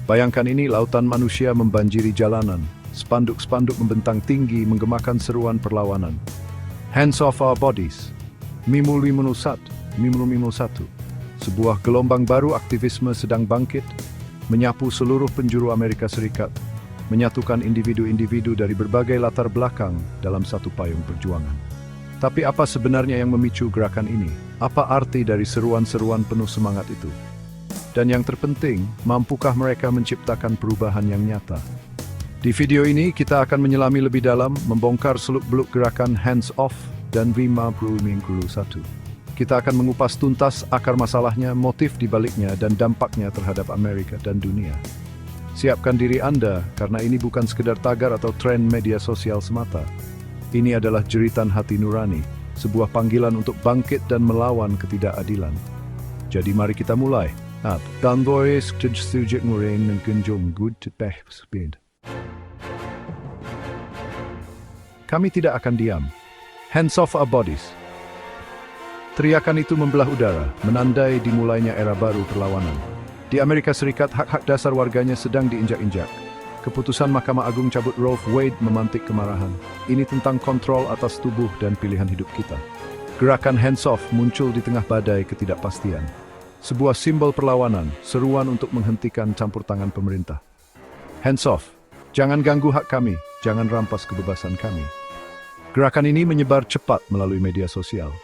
Bayangkan ini, lautan manusia membanjiri jalanan, spanduk-spanduk membentang tinggi menggemakan seruan perlawanan. Hands off our bodies. Mimul 51. Sebuah gelombang baru aktivisme sedang bangkit, menyapu seluruh penjuru Amerika Serikat, menyatukan individu-individu dari berbagai latar belakang dalam satu payung perjuangan. Tapi apa sebenarnya yang memicu gerakan ini? Apa arti dari seruan-seruan penuh semangat itu? Dan yang terpenting, mampukah mereka menciptakan perubahan yang nyata? Di video ini kita akan menyelami lebih dalam, membongkar seluk-beluk gerakan Hands Off dan 51. Kita akan mengupas tuntas akar masalahnya, motif di baliknya, dan dampaknya terhadap Amerika dan dunia. Siapkan diri Anda, karena ini bukan sekedar tagar atau tren media sosial semata. Ini adalah jeritan hati nurani, sebuah panggilan untuk bangkit dan melawan ketidakadilan. Jadi mari kita mulai. Kami tidak akan diam. Hands off our bodies. Teriakan itu membelah udara, menandai dimulainya era baru perlawanan. Di Amerika Serikat, hak-hak dasar warganya sedang diinjak-injak. Keputusan Mahkamah Agung cabut Roe v. Wade memantik kemarahan. Ini tentang kontrol atas tubuh dan pilihan hidup kita. Gerakan Hands Off muncul di tengah badai ketidakpastian. Sebuah simbol perlawanan, seruan untuk menghentikan campur tangan pemerintah. Hands off, jangan ganggu hak kami, jangan rampas kebebasan kami. Gerakan ini menyebar cepat melalui media sosial.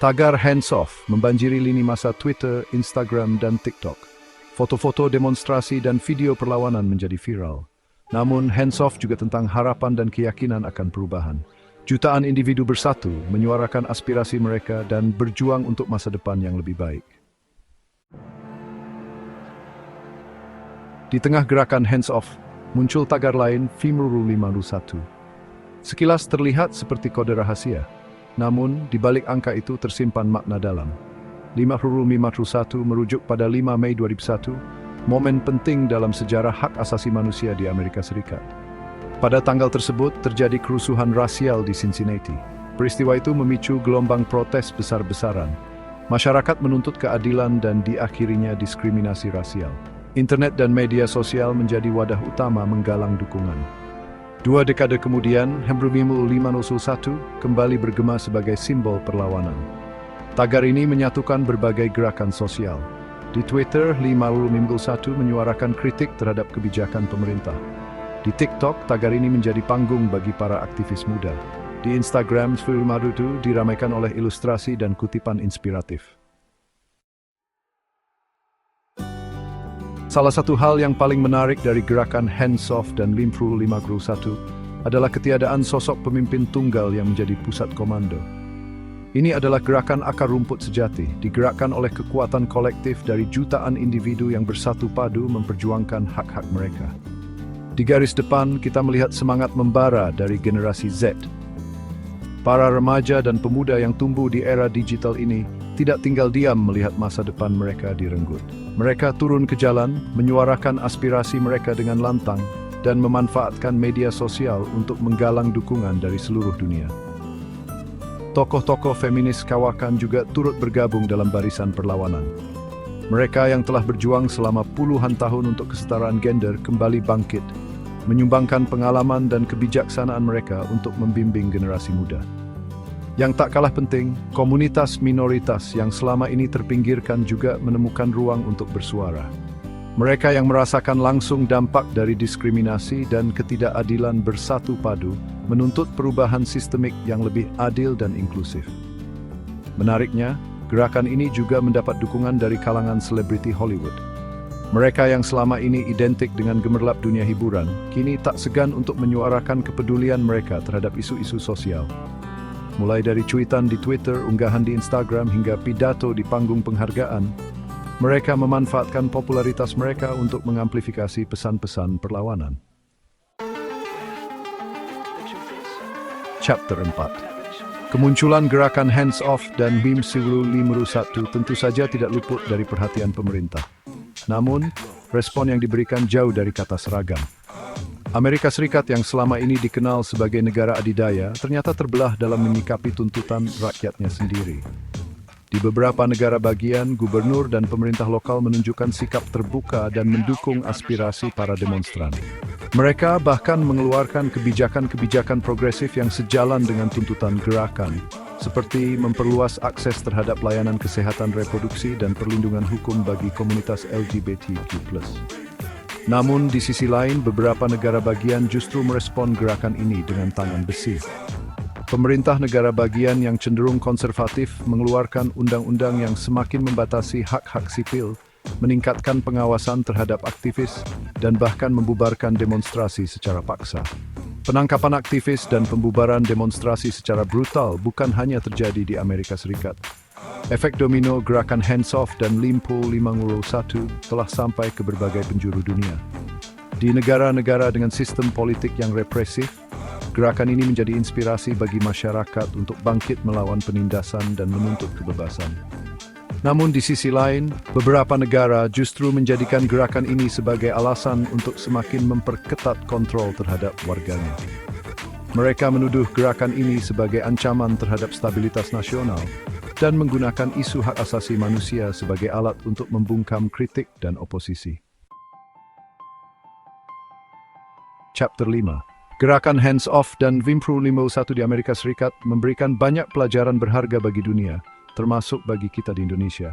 Tagar Hands Off membanjiri lini masa Twitter, Instagram, dan TikTok. Foto-foto demonstrasi dan video perlawanan menjadi viral. Namun, Hands Off juga tentang harapan dan keyakinan akan perubahan. Jutaan individu bersatu, menyuarakan aspirasi mereka dan berjuang untuk masa depan yang lebih baik. Di tengah gerakan Hands Off, muncul tagar lain 51. Sekilas terlihat seperti kode rahasia, namun di balik angka itu tersimpan makna dalam. 51 merujuk pada 5 Mei 2001, momen penting dalam sejarah hak asasi manusia di Amerika Serikat. Pada tanggal tersebut terjadi kerusuhan rasial di Cincinnati. Peristiwa itu memicu gelombang protes besar-besaran. Masyarakat menuntut keadilan dan diakhirinya diskriminasi rasial. Internet dan media sosial menjadi wadah utama menggalang dukungan. 2 dekade kemudian, Hembrumimul 501 kembali bergema sebagai simbol perlawanan. Tagar ini menyatukan berbagai gerakan sosial. Di Twitter, 551 menyuarakan kritik terhadap kebijakan pemerintah. Di TikTok, tagar ini menjadi panggung bagi para aktivis muda. Di Instagram, 551 diramaikan oleh ilustrasi dan kutipan inspiratif. Salah satu hal yang paling menarik dari gerakan Hands Off dan 51 adalah ketiadaan sosok pemimpin tunggal yang menjadi pusat komando. Ini adalah gerakan akar rumput sejati, digerakkan oleh kekuatan kolektif dari jutaan individu yang bersatu padu memperjuangkan hak-hak mereka. Di garis depan, kita melihat semangat membara dari generasi Z. Para remaja dan pemuda yang tumbuh di era digital ini tidak tinggal diam melihat masa depan mereka direnggut. Mereka turun ke jalan, menyuarakan aspirasi mereka dengan lantang, dan memanfaatkan media sosial untuk menggalang dukungan dari seluruh dunia. Tokoh-tokoh feminis kawakan juga turut bergabung dalam barisan perlawanan. Mereka yang telah berjuang selama puluhan tahun untuk kesetaraan gender kembali bangkit, menyumbangkan pengalaman dan kebijaksanaan mereka untuk membimbing generasi muda. Yang tak kalah penting, komunitas minoritas yang selama ini terpinggirkan juga menemukan ruang untuk bersuara. Mereka yang merasakan langsung dampak dari diskriminasi dan ketidakadilan bersatu padu, menuntut perubahan sistemik yang lebih adil dan inklusif. Menariknya, gerakan ini juga mendapat dukungan dari kalangan selebriti Hollywood. Mereka yang selama ini identik dengan gemerlap dunia hiburan, kini tak segan untuk menyuarakan kepedulian mereka terhadap isu-isu sosial. Mulai dari cuitan di Twitter, unggahan di Instagram, hingga pidato di panggung penghargaan, mereka memanfaatkan popularitas mereka untuk mengamplifikasi pesan-pesan perlawanan. Chapter 4. Kemunculan gerakan Hands Off dan 51 tentu saja tidak luput dari perhatian pemerintah. Namun, respon yang diberikan jauh dari kata seragam. Amerika Serikat yang selama ini dikenal sebagai negara adidaya ternyata terbelah dalam menyikapi tuntutan rakyatnya sendiri. Di beberapa negara bagian, gubernur dan pemerintah lokal menunjukkan sikap terbuka dan mendukung aspirasi para demonstran. Mereka bahkan mengeluarkan kebijakan-kebijakan progresif yang sejalan dengan tuntutan gerakan, seperti memperluas akses terhadap layanan kesehatan reproduksi dan perlindungan hukum bagi komunitas LGBTQ+. Namun, di sisi lain, beberapa negara bagian justru merespon gerakan ini dengan tangan besi. Pemerintah negara bagian yang cenderung konservatif mengeluarkan undang-undang yang semakin membatasi hak-hak sipil, meningkatkan pengawasan terhadap aktivis, dan bahkan membubarkan demonstrasi secara paksa. Penangkapan aktivis dan pembubaran demonstrasi secara brutal bukan hanya terjadi di Amerika Serikat. Efek domino gerakan Hands Off dan Limpo 501 telah sampai ke berbagai penjuru dunia. Di negara-negara dengan sistem politik yang represif, gerakan ini menjadi inspirasi bagi masyarakat untuk bangkit melawan penindasan dan menuntut kebebasan. Namun di sisi lain, beberapa negara justru menjadikan gerakan ini sebagai alasan untuk semakin memperketat kontrol terhadap warganya. Mereka menuduh gerakan ini sebagai ancaman terhadap stabilitas nasional dan menggunakan isu hak asasi manusia sebagai alat untuk membungkam kritik dan oposisi. Chapter 5. Gerakan Hands Off dan Limpo 501 di Amerika Serikat memberikan banyak pelajaran berharga bagi dunia, termasuk bagi kita di Indonesia.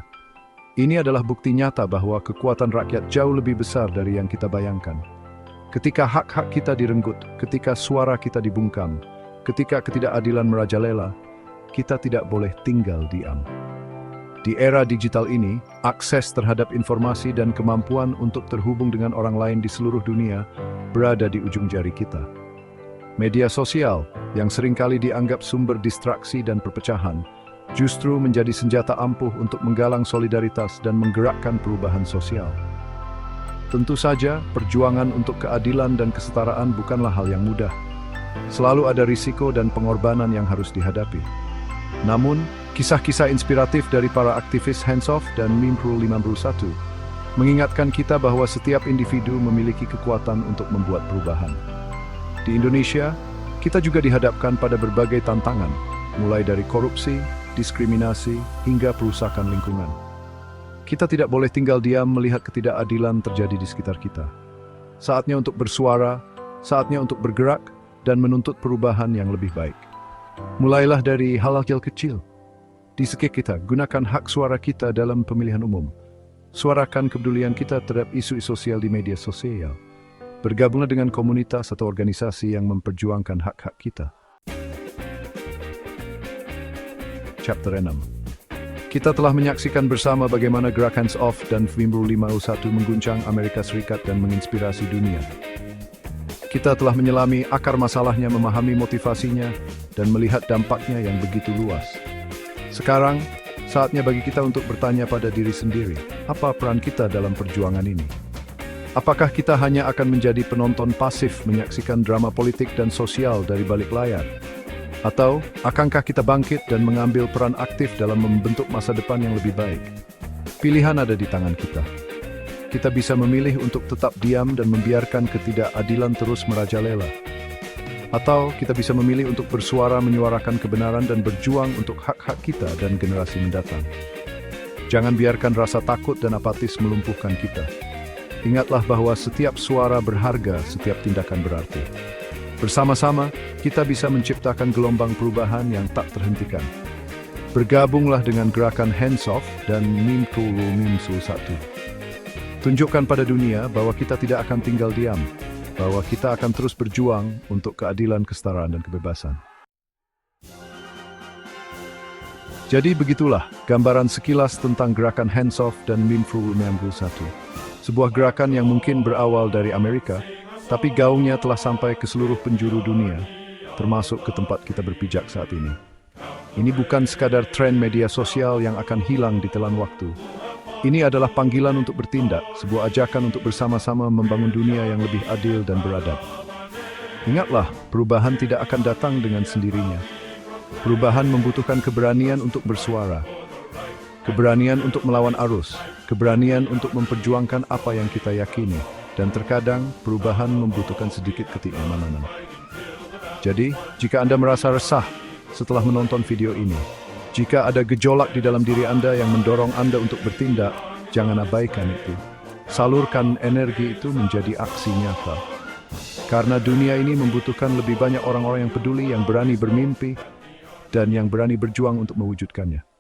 Ini adalah bukti nyata bahwa kekuatan rakyat jauh lebih besar dari yang kita bayangkan. Ketika hak-hak kita direnggut, ketika suara kita dibungkam, ketika ketidakadilan merajalela, kita tidak boleh tinggal diam. Di era digital ini, akses terhadap informasi dan kemampuan untuk terhubung dengan orang lain di seluruh dunia berada di ujung jari kita. Media sosial, yang seringkali dianggap sumber distraksi dan perpecahan, justru menjadi senjata ampuh untuk menggalang solidaritas dan menggerakkan perubahan sosial. Tentu saja, perjuangan untuk keadilan dan kesetaraan bukanlah hal yang mudah. Selalu ada risiko dan pengorbanan yang harus dihadapi. Namun, kisah-kisah inspiratif dari para aktivis Hands Off dan Limpo 501 mengingatkan kita bahwa setiap individu memiliki kekuatan untuk membuat perubahan. Di Indonesia, kita juga dihadapkan pada berbagai tantangan, mulai dari korupsi, diskriminasi, hingga perusakan lingkungan. Kita tidak boleh tinggal diam melihat ketidakadilan terjadi di sekitar kita. Saatnya untuk bersuara, saatnya untuk bergerak, dan menuntut perubahan yang lebih baik. Mulailah dari hal-hal kecil. Di sekitar kita, gunakan hak suara kita dalam pemilihan umum. Suarakan kepedulian kita terhadap isu sosial di media sosial. Bergabunglah dengan komunitas atau organisasi yang memperjuangkan hak-hak kita. Chapter 6. Kita telah menyaksikan bersama bagaimana gerakan Hands Off dan Limpo 501 mengguncang Amerika Serikat dan menginspirasi dunia. Kita telah menyelami akar masalahnya, memahami motivasinya, dan melihat dampaknya yang begitu luas. Sekarang, saatnya bagi kita untuk bertanya pada diri sendiri, apa peran kita dalam perjuangan ini? Apakah kita hanya akan menjadi penonton pasif menyaksikan drama politik dan sosial dari balik layar? Atau, akankah kita bangkit dan mengambil peran aktif dalam membentuk masa depan yang lebih baik? Pilihan ada di tangan kita. Kita bisa memilih untuk tetap diam dan membiarkan ketidakadilan terus merajalela. Atau, kita bisa memilih untuk bersuara, menyuarakan kebenaran, dan berjuang untuk hak-hak kita dan generasi mendatang. Jangan biarkan rasa takut dan apatis melumpuhkan kita. Ingatlah bahwa setiap suara berharga, setiap tindakan berarti. Bersama-sama, kita bisa menciptakan gelombang perubahan yang tak terhentikan. Bergabunglah dengan gerakan Hands Off dan Limpo 501. Tunjukkan pada dunia bahwa kita tidak akan tinggal diam, bahwa kita akan terus berjuang untuk keadilan, kesetaraan, dan kebebasan. Jadi begitulah gambaran sekilas tentang gerakan Hands Off dan Limpo 501. Sebuah gerakan yang mungkin berawal dari Amerika, tapi gaungnya telah sampai ke seluruh penjuru dunia, termasuk ke tempat kita berpijak saat ini. Ini bukan sekadar tren media sosial yang akan hilang di telan waktu. Ini adalah panggilan untuk bertindak, sebuah ajakan untuk bersama-sama membangun dunia yang lebih adil dan beradab. Ingatlah, perubahan tidak akan datang dengan sendirinya. Perubahan membutuhkan keberanian untuk bersuara, keberanian untuk melawan arus, keberanian untuk memperjuangkan apa yang kita yakini, dan terkadang perubahan membutuhkan sedikit keimanan. Jadi, jika Anda merasa resah setelah menonton video ini, Jika ada gejolak di dalam diri Anda yang mendorong Anda untuk bertindak, jangan abaikan itu. Salurkan energi itu menjadi aksi nyata. Karena dunia ini membutuhkan lebih banyak orang-orang yang peduli, yang berani bermimpi, dan yang berani berjuang untuk mewujudkannya.